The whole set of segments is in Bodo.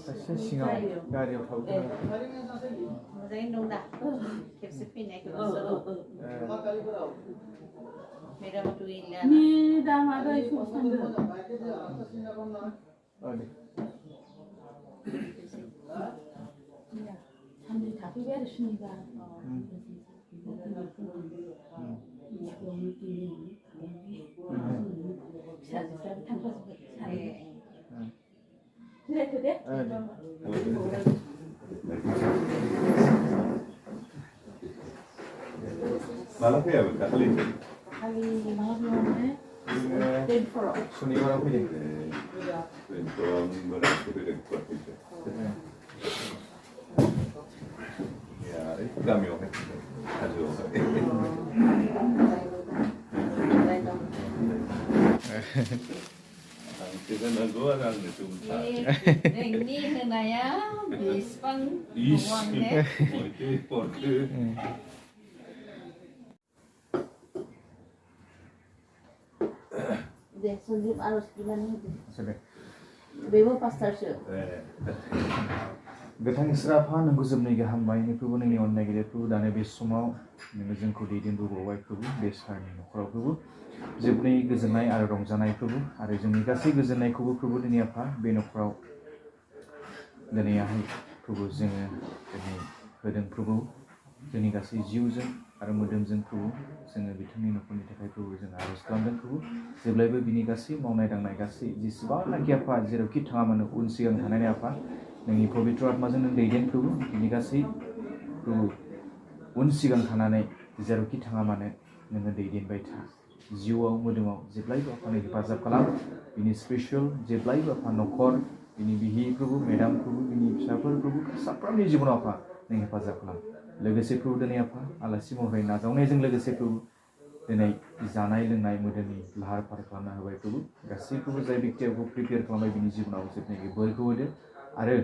सासे सिङाव गारियाव थाबोदों मोजाङैनो दं दा खेबसे फैनायखौ मेदामाथ' गैला मेदामाबो सस थांदों साननै थाफैबाय आरो सुनिबार फिसाजोफ्राबो थांफाजोब्बाय जिरायथो दे माला फैयामोन दाखालि सुनिबाराव फैदों गामियावहाय जानांगौ आरो आंनो नोंनि होनाया बेसेबां दे सन्दिप आरज बिनानै होदो बेबो पास्टारसो गोथां इसोर आफा नोंखौ जोबनाय गाहाम बायनो प्रभु नोंनि अननाय गेदेर प्रभु दानो बे समाव नोङो जोंखौ दैदेनबोबाय प्रभु बे सारनि न'खराव प्रभु जोबनाय गोजोननाय आरो रंजानाय प्रभु आरो जोंनि गासै गोजोननायखौबो प्रभु दिनै आफा बे न'खराव दिनैहाय प्रभु जोङो दिनै होदों प्रभु जोंनि गासै जिउजों आरो मोदोमजों प्रभु जोङो बिथांनि न'खरनि थाखाय प्रभु जों आरज खालामदों प्रभु जेब्लायबो बिनि गासै मावनाय दांनाय गासै जेसेबांनाखि आफा जेरावखि थाङा मानो उन सिगां थानायनि आफा नोंनि पबित्र आत्माजों नों दैदेन प्रभु बिनि गासै प्रभु उन सिगां थानानै जेरावखि थाङा मानो नोङो दैदेनबाय था जिउआव मोदोमाव जेब्लायबो आफानो हेफाजाब खालाम बिनि स्पेसियेल जेब्लायबो आफा न'खर बिनि बिहि प्रभु मेदाम प्रभु बिनि फिसाफोर प्रभु साफ्रोमनि जिबनाव आफा नों हेफाजाब खालाम लोगोसे प्रभु दिनै आफा आलासि महरै नाजावनायजों लोगोसे प्रभु दिनै जानाय लोंनाय मोदोमनि लाहार फाहार खालामना होबाय प्रभु गासैखौबो जाय बेक्तियाखौ प्रिपेयार खालामबाय बिनि जिबनाव जोबनायनि बोरखौ होदो आरो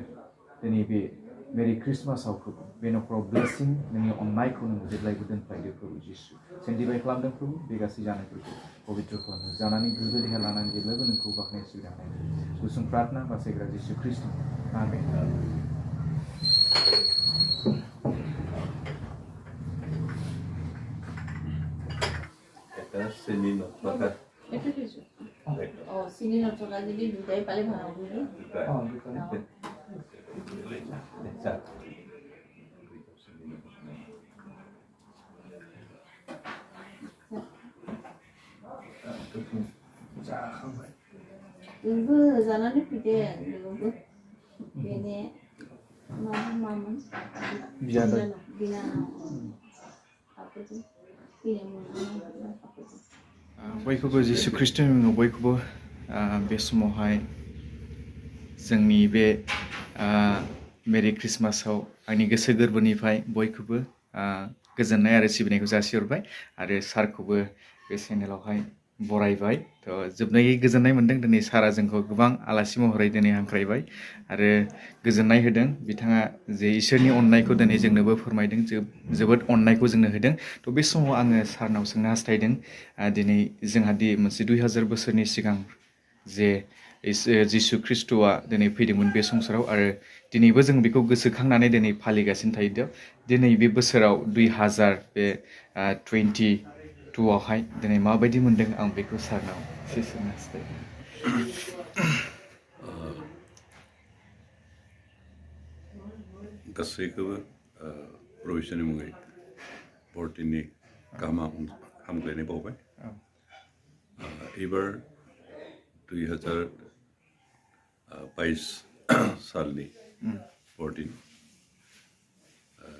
दिनै बे मेरि ख्रिस्टमासाव प्रभु बे न'खराव ब्लेसिं नोंनि अननायखौ नों जेब्लायबो दोनफ्लायदो प्रभु जिसु सेन्टिफाइ खालामदों प्रभु बे गासै जानायफोरखौ पबित्र खालामो जानानै गोग्गो देहा लानानै जेब्लायबो नोंखौ बाख्नाय सुबिदा होनाय गुसुं प्रार्थना बासायग्रा जिसु ख्रिस्ट आमेन sini notaka itu itu oh sini notaka jadi dukai paling mahal dulu ibu zamannya pide ibu ini mama bina apa itu बयखौबो जिसु ख्रिस्टनि मुङाव बयखौबो बे समावहाय जोंनि बे मेरि ख्रिस्टमासाव आंनि गोसो गोरबोनिफ्राय बयखौबो गोजोननाय आरो सिबिनायखौ जासिहरबाय आरो सारखौबो बे चेनेलावहाय बरायबाय थ' जोबनायै गोजोननाय मोन्दों दिनै सारा जोंखौ गोबां आलासि महरै दिनै हांख्रायबाय आरो गोजोननाय होदों बिथाङा जे इसोरनि अननायखौ दिनै जोंनोबो फोरमायदों जोबोद अननायखौ जोंनो होदों थ' बे समाव आङो सारनाव सोंनो हास्थायदों दिनै जोंहा दि मोनसे 2000 बोसोरनि सिगां जे जिसु ख्रिस्ट'आ दिनै फैदोंमोन बे संसाराव आरो दिनैबो जों बेखौ गोसोखांनानै दिनै फालिगासिनो थायो दिनै बे बोसोराव 2000 बे 22आवहाय दिनै माबायदि मोन्दों आं बेखौ सारनाव एसे सोंनो हास्थायदों गासैखौबो प्रभिसननि मुङै बरदिननि गाहाम हामग्लायनाय बावबाय एबार 2022 सालनि बरदिन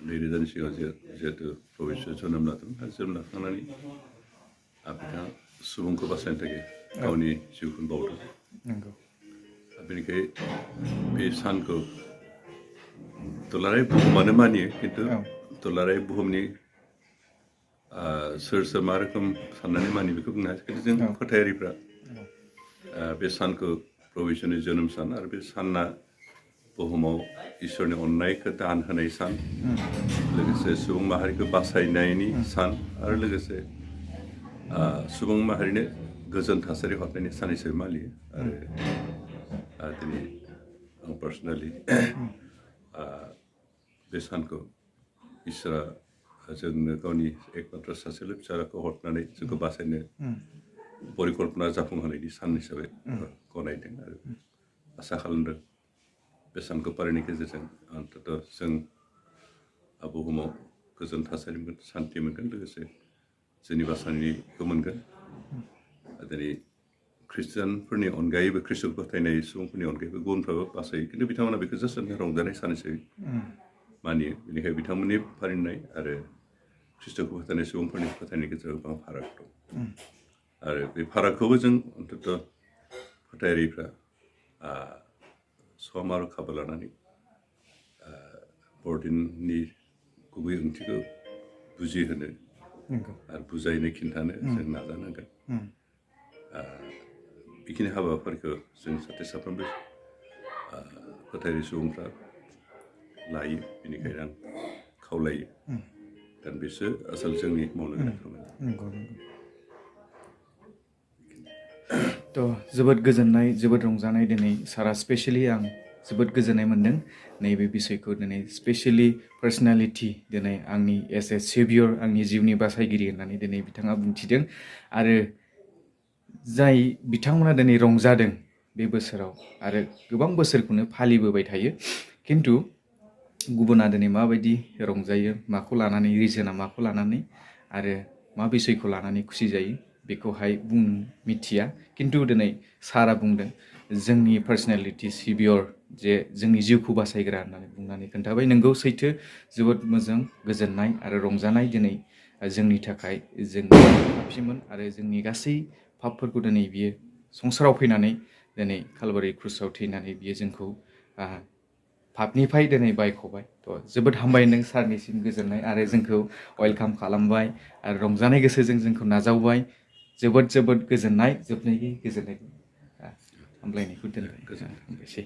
2000 सिगां जिहेतु प्रभिसन जोनोम लादों जोनोम लाखांनानै बिथाङा सुबुंखौ बासायनो थाखाय गावनि जिउखौ बावदों बेनिखाय बे सानखौ दुलाराय बुहुमानो मानियो खिन्थु दुलाराय बुहुमनि सोर सोर मा रोखोम साननानै मानियो बेखौ बुंनो हाया खिन्थु जों फोथायारिफ्रा बे सानखौ प्रभिसननि जोनोम सान आरो बे साना बुहुमाव इसोरनि अननायखौ दान होनाय सान लोगोसे सुबुं माहारिखौ बासायनायनि सान आरो लोगोसे सुबुं माहारिनो गोजोन थासारि हरनायनि सान हिसाबै मानियो आरो दिनै आं पार्सनेलि बे सानखौ इसोरा जोंनो गावनि एकमात्र सासेल' फिसाखौ हरनानै जोंखौ बासायनो परिकल्पना जाफुंहोनायनि सान हिसाबै गनायदों आरो आसा खालामदों बे सानखौ फालिनायनि गेजेरजों अन्तत जों बुहुमाव गोजोन थासारि मोनगोन सान्थि मोनगोन लोगोसे जोंनि बासायनायखौ मोनगोन दिनै ख्रिस्टियानफोरनि अनगायैबो ख्रिस्ट'खौ फोथायनाय सुबुंफोरनि अनगायैबो गुबुनफ्राबो बासायो खिन्थु बिथांमोना बेखौ जास्ट रंजानाय सान हिसाबै मानियो बेनिखायनो बिथांमोननि फालिनाय आरो ख्रिस्ट'खौ फोथायनाय सुबुंफोरनि फोथायनायनि गेजेराव गोबां फाराग दं आरो बे फारागखौबो जों अन्तत फोथायारिफ्रा सम आरो खाबु लानानै बर'दिननि गुबै ओंथिखौ बुजिहोनो आरो बुजायनो खिन्थानो जों नाजानांगोन बेखिनि हाबाफारिखौ जों जाहाथे साफ्रोमबो फोथायारि सुबुंफ्रा लायो बेनिखायनो आं खावलायो दा बेसो आसल जोंनि मावनो गोनां खामानि थ' जोबोद गोजोननाय जोबोद रंजानाय दिनै सारा स्पेसियेलि आं जोबोद गोजोननाय मोन्दों नैबे बिसयखौ दिनै स्पेसियेलि पार्सनेलिटि दिनै आंनि एस ए सेभियर आंनि जिउनि बासायगिरि होननानै दिनै बिथाङा बुंथिदों आरो जाय बिथांमोना दिनै रंजादों बे बोसोराव आरो गोबां बोसोरखौनो फालिबोबाय थायो खिन्थु गुबुना दिनै माबायदि रंजायो माखौ लानानै रिजोना माखौ लानानै आरो मा बिसयखौ लानानै खुसि जायो बेखौहाय मिथिया खिन्थु दिनै सारा बुंदों जोंनि पार्सनेलिटि सिभियर जे जोंनि जिउखौ बासायग्रा होननानै बुंनानै खोन्थाबाय नोंगौ सैथो जोबोद मोजां गोजोननाय आरो रंजानाय दिनै जोंनि थाखाय जों साबसिनमोन आरो जोंनि गासै पापफोरखौ दिनै बियो संसाराव फैनानै दिनै कालभारि क्रुसाव थैनानै बियो जोंखौ पापनिफ्राय दिनै बायख'बाय थ' जोबोद हामबायदों सारनिसिम गोजोननाय आरो जोंखौ वेलकाम खालामबाय आरो रंजानाय गोसोजों जोंखौ नाजावबाय जोबोद जोबोद गोजोननाय जोबनायनि गोजोननायखौ हामलायनायखौ दोनबाय हामबायसै